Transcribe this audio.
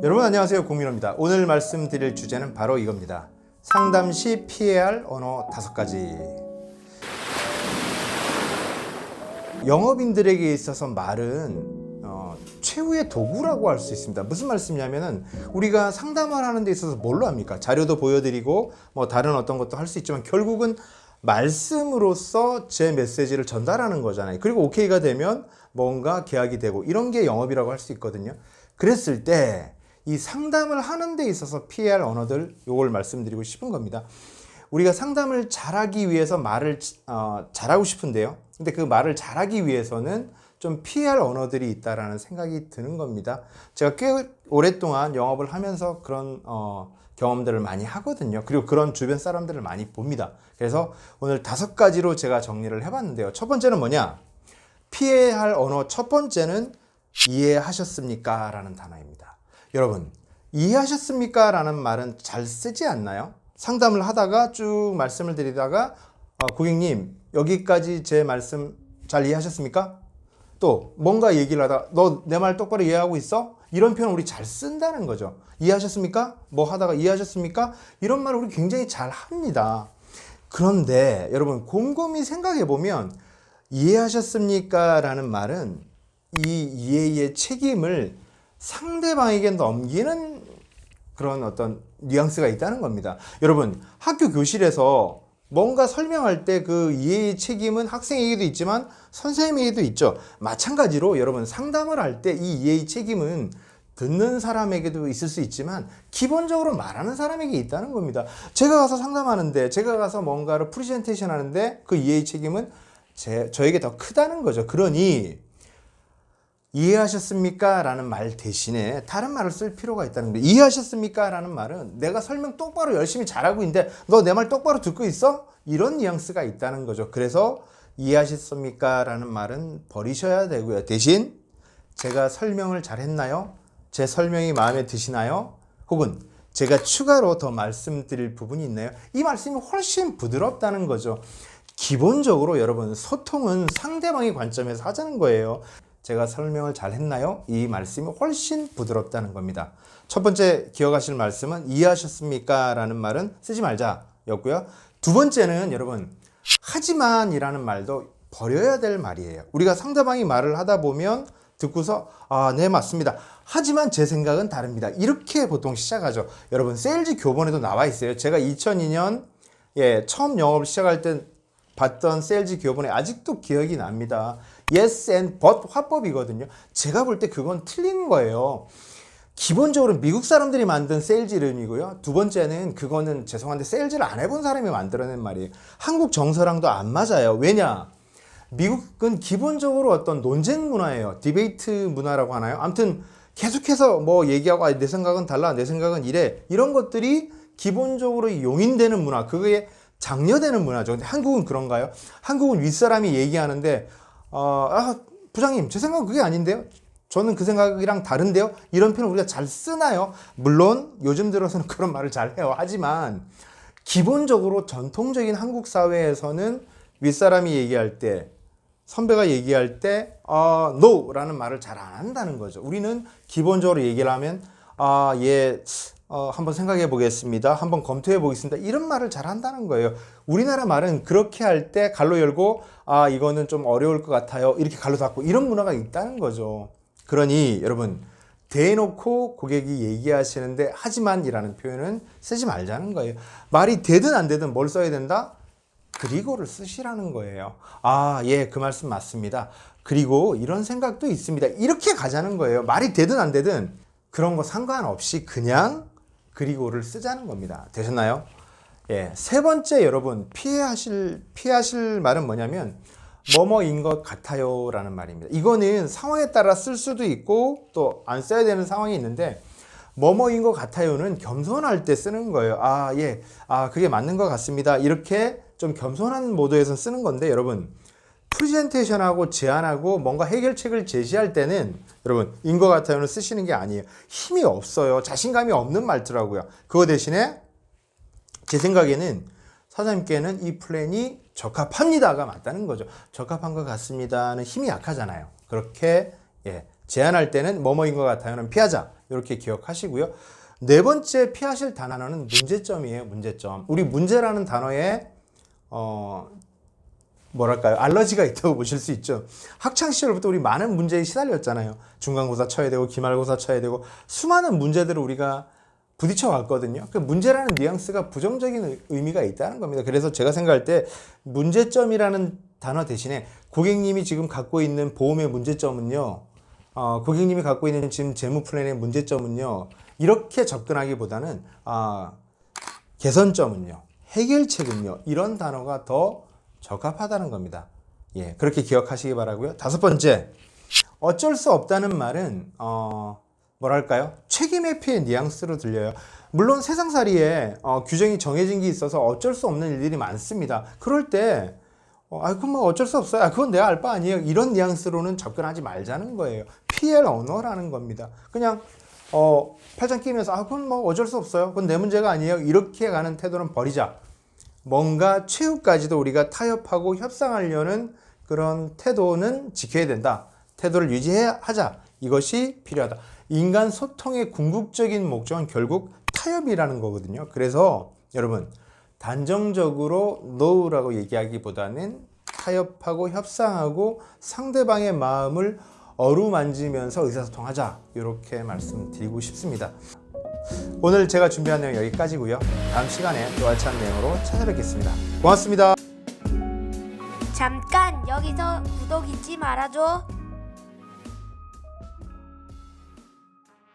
여러분 안녕하세요, 공민호입니다. 오늘 말씀드릴 주제는 바로 이겁니다. 상담 시 피해야 할 언어 5가지. 영업인들에게 있어서 말은 최후의 도구라고 할 수 있습니다. 무슨 말씀이냐면은 우리가 상담을 하는 데 있어서 뭘로 합니까? 자료도 보여드리고 다른 어떤 것도 할 수 있지만 결국은 말씀으로써 제 메시지를 전달하는 거잖아요. 그리고 오케이가 되면 뭔가 계약이 되고 이런 게 영업이라고 할 수 있거든요. 그랬을 때 이 상담을 하는 데 있어서 피해야 할 언어들, 요걸 말씀드리고 싶은 겁니다. 우리가 상담을 잘하기 위해서 말을 잘하고 싶은데요. 근데 그 말을 잘하기 위해서는 좀 피해야 할 언어들이 있다라는 생각이 드는 겁니다. 제가 꽤 오랫동안 영업을 하면서 그런 경험들을 많이 하거든요. 그리고 그런 주변 사람들을 많이 봅니다. 그래서 오늘 5가지로 제가 정리를 해봤는데요. 첫 번째는 뭐냐? 피해야 할 언어 첫 번째는 이해하셨습니까? 라는 단어입니다. 여러분, 이해하셨습니까? 라는 말은 잘 쓰지 않나요? 상담을 하다가 쭉 말씀을 드리다가 고객님, 여기까지 제 말씀 잘 이해하셨습니까? 또 뭔가 얘기를 하다가 너 내 말 똑바로 이해하고 있어? 이런 표현 우리 잘 쓴다는 거죠. 이해하셨습니까? 뭐 하다가 이해하셨습니까? 이런 말을 우리 굉장히 잘 합니다. 그런데 여러분 곰곰이 생각해 보면 이해하셨습니까? 라는 말은 이 이해의 책임을 상대방에게 넘기는 그런 어떤 뉘앙스가 있다는 겁니다. 여러분 학교 교실에서 뭔가 설명할 때 그 이해의 책임은 학생에게도 있지만 선생님에게도 있죠. 마찬가지로 여러분 상담을 할 때 이 이해의 책임은 듣는 사람에게도 있을 수 있지만 기본적으로 말하는 사람에게 있다는 겁니다. 제가 가서 상담하는데, 제가 가서 뭔가를 프레젠테이션 하는데 그 이해의 책임은 저에게 더 크다는 거죠. 그러니 이해하셨습니까? 라는 말 대신에 다른 말을 쓸 필요가 있다는 거예요. 이해하셨습니까? 라는 말은 내가 설명 똑바로 열심히 잘하고 있는데 너 내 말 똑바로 듣고 있어? 이런 뉘앙스가 있다는 거죠. 그래서 이해하셨습니까? 라는 말은 버리셔야 되고요. 대신 제가 설명을 잘했나요? 제 설명이 마음에 드시나요? 혹은 제가 추가로 더 말씀드릴 부분이 있나요? 이 말씀이 훨씬 부드럽다는 거죠. 기본적으로 여러분 소통은 상대방의 관점에서 하자는 거예요. 제가 설명을 잘 했나요? 이 말씀이 훨씬 부드럽다는 겁니다. 첫 번째 기억하실 말씀은 이해하셨습니까? 라는 말은 쓰지 말자 였고요. 두 번째는 여러분 하지만 이라는 말도 버려야 될 말이에요. 우리가 상대방이 말을 하다 보면 듣고서 네 맞습니다. 하지만 제 생각은 다릅니다. 이렇게 보통 시작하죠. 여러분 세일즈 교본에도 나와 있어요. 제가 2002년 처음 영업을 시작할 때 봤던 세일즈 교본에 아직도 기억이 납니다. Yes and but 화법이거든요. 제가 볼 때 그건 틀린 거예요. 기본적으로 미국 사람들이 만든 세일즈 이름이고요. 두 번째는 그거는 죄송한데 세일즈를 안 해본 사람이 만들어낸 말이에요. 한국 정서랑도 안 맞아요. 왜냐? 미국은 기본적으로 어떤 논쟁 문화예요. 디베이트 문화라고 하나요? 아무튼 계속해서 뭐 얘기하고 내 생각은 달라, 내 생각은 이래. 이런 것들이 기본적으로 용인되는 문화, 그게 장려되는 문화죠. 근데 한국은 그런가요? 한국은 윗사람이 얘기하는데 부장님 제 생각은 그게 아닌데요? 저는 그 생각이랑 다른데요? 이런 표현을 우리가 잘 쓰나요? 물론 요즘 들어서는 그런 말을 잘 해요. 하지만 기본적으로 전통적인 한국 사회에서는 윗사람이 얘기할 때, 선배가 얘기할 때 no 라는 말을 잘 안 한다는 거죠. 우리는 기본적으로 얘기를 하면 한번 생각해 보겠습니다. 한번 검토해 보겠습니다. 이런 말을 잘 한다는 거예요. 우리나라 말은 그렇게 할 때 갈로 열고 이거는 좀 어려울 것 같아요. 이렇게 갈로 닫고 이런 문화가 있다는 거죠. 그러니 여러분 대놓고 고객이 얘기하시는데 하지만이라는 표현은 쓰지 말자는 거예요. 말이 되든 안 되든 뭘 써야 된다? 그리고를 쓰시라는 거예요. 그 말씀 맞습니다. 그리고 이런 생각도 있습니다. 이렇게 가자는 거예요. 말이 되든 안 되든 그런 거 상관없이 그냥 그리고를 쓰자는 겁니다. 되셨나요? 세 번째 여러분 피하실 말은 뭐냐면 뭐뭐인 것 같아요 라는 말입니다. 이거는 상황에 따라 쓸 수도 있고 또 안 써야 되는 상황이 있는데 뭐뭐인 것 같아요는 겸손할 때 쓰는 거예요. 그게 맞는 것 같습니다. 이렇게 좀 겸손한 모드에서 쓰는 건데 여러분 프레젠테이션하고 제안하고 뭔가 해결책을 제시할 때는 여러분 인 것 같아요는 쓰시는 게 아니에요. 힘이 없어요. 자신감이 없는 말투라고요. 그거 대신에 제 생각에는 사장님께는 이 플랜이 적합합니다가 맞다는 거죠. 적합한 것 같습니다는 힘이 약하잖아요. 그렇게 제안할 때는 뭐뭐인 것 같아요는 피하자. 이렇게 기억하시고요. 네 번째 피하실 단어는 문제점이에요. 문제점. 우리 문제라는 단어에 뭐랄까요? 알러지가 있다고 보실 수 있죠. 학창 시절부터 우리 많은 문제에 시달렸잖아요. 중간고사 쳐야 되고 기말고사 쳐야 되고 수많은 문제들을 우리가 부딪혀 왔거든요. 그 문제라는 뉘앙스가 부정적인 의미가 있다는 겁니다. 그래서 제가 생각할 때 문제점이라는 단어 대신에 고객님이 지금 갖고 있는 보험의 문제점은요. 고객님이 갖고 있는 지금 재무 플랜의 문제점은요. 이렇게 접근하기보다는 개선점은요. 해결책은요. 이런 단어가 더 적합하다는 겁니다. 예, 그렇게 기억하시기 바라고요. 다섯 번째, 어쩔 수 없다는 말은 뭐랄까요? 책임 회피의 뉘앙스로 들려요. 물론 세상살이에 규정이 정해진 게 있어서 어쩔 수 없는 일들이 많습니다. 그럴 때 그건 뭐 어쩔 수 없어요. 그건 내가 알 바 아니에요. 이런 뉘앙스로는 접근하지 말자는 거예요. PL 언어라는 겁니다. 그냥 팔짱 끼면서 그건 뭐 어쩔 수 없어요. 그건 내 문제가 아니에요. 이렇게 가는 태도는 버리자. 뭔가 최후까지도 우리가 타협하고 협상하려는 그런 태도는 지켜야 된다. 태도를 유지해야 하자. 이것이 필요하다. 인간 소통의 궁극적인 목적은 결국 타협이라는 거거든요. 그래서 여러분 단정적으로 no라고 얘기하기보다는 타협하고 협상하고 상대방의 마음을 어루만지면서 의사소통하자. 이렇게 말씀드리고 싶습니다. 오늘 제가 준비한 내용 여기까지고요. 다음 시간에 또 알찬 내용으로 찾아뵙겠습니다. 고맙습니다. 잠깐 여기서 구독 잊지 말아줘.